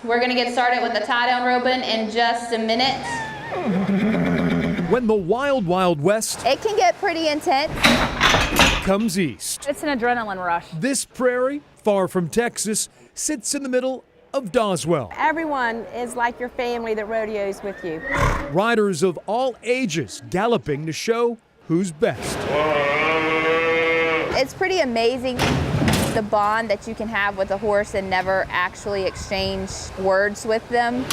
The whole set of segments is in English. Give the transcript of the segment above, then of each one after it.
We're gonna get started with the tie-down roping in just a minute. When the wild, wild west It can get pretty intense. comes east, It's an adrenaline rush. this prairie, far from Texas, sits in the middle of Doswell. Everyone is like your family that rodeos with you. Riders of all ages galloping to show who's best. It's pretty amazing the bond that you can have with a horse and never actually exchange words with them.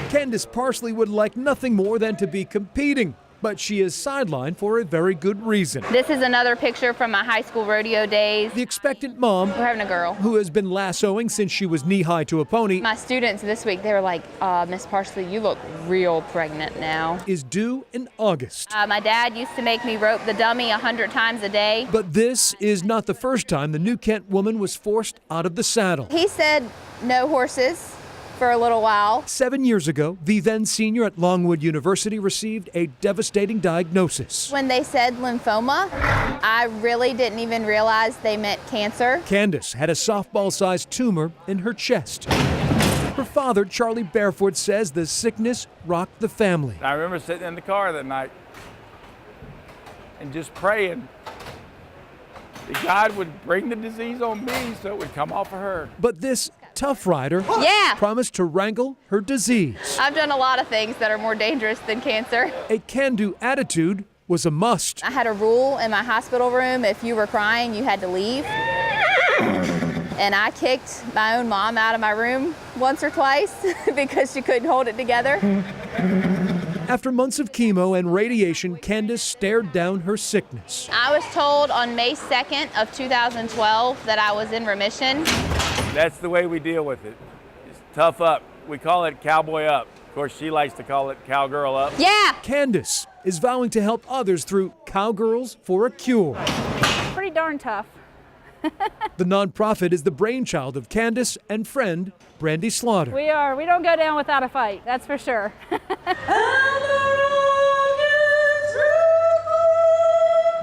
Candace Parsley would like nothing more than to be competing, but she is sidelined for a very good reason. This is another picture from my high school rodeo days. The expectant mom, We're having a girl. who has been lassoing since she was knee-high to a pony, My students this week, they were like, Miss Parsley, you look real pregnant now. is due in August. My dad used to make me rope the dummy 100 times a day. But this is not the first time the New Kent woman was forced out of the saddle. He said no horses for a little while. 7 years ago, the then senior at Longwood University received a devastating diagnosis. When they said lymphoma, I really didn't even realize they meant cancer. Candace had a softball-sized tumor in her chest. Her father, Charlie Barefoot, says the sickness rocked the family. I remember sitting in the car that night and just praying that God would bring the disease on me so it would come off of her. But this tough rider Yeah, promised to wrangle her disease. I've done a lot of things that are more dangerous than cancer. A can-do attitude was a must. I had a rule in my hospital room, if you were crying, you had to leave. And I kicked my own mom out of my room once or twice because she couldn't hold it together. After months of chemo and radiation, Candace stared down her sickness. I was told on May 2nd of 2012 that I was in remission. That's the way we deal with it. It's tough up. We call it cowboy up. Of course, she likes to call it cowgirl up. Yeah, Candace is vowing to help others through Cowgirls for a Cure. Pretty darn tough. The nonprofit is the brainchild of Candace and friend Brandy Slaughter. We don't go down without a fight, that's for sure.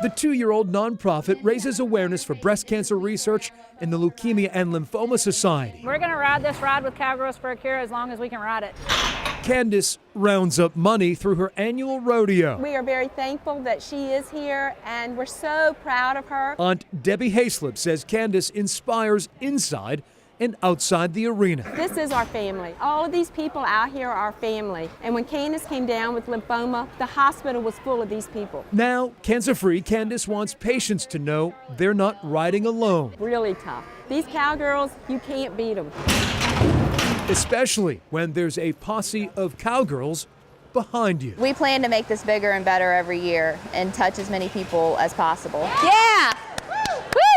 The 2-year-old nonprofit raises awareness for breast cancer research in the Leukemia and Lymphoma Society. We're gonna ride this ride with Cowgirls for a Cure as long as we can ride it. Candace rounds up money through her annual rodeo. We are very thankful that she is here, and we're so proud of her. Aunt Debbie Hayslip says Candace inspires inside and outside the arena. This is our family. All of these people out here are our family. And when Candace came down with lymphoma, the hospital was full of these people. Now, cancer-free, Candace wants patients to know they're not riding alone, Really tough. These cowgirls, you can't beat them. especially when there's a posse of cowgirls behind you. We plan to make this bigger and better every year and touch as many people as possible. yeah.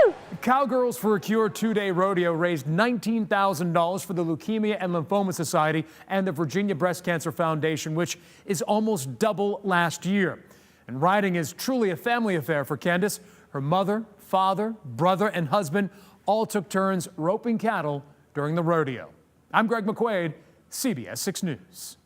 Woo! Cowgirls for a Cure 2-day rodeo raised $19,000 for the Leukemia and Lymphoma Society and the Virginia Breast Cancer Foundation, which is almost double last year. And riding is truly a family affair for Candace. Her mother, father, brother, and husband all took turns roping cattle during the rodeo. I'm Greg McQuaid, CBS 6 News.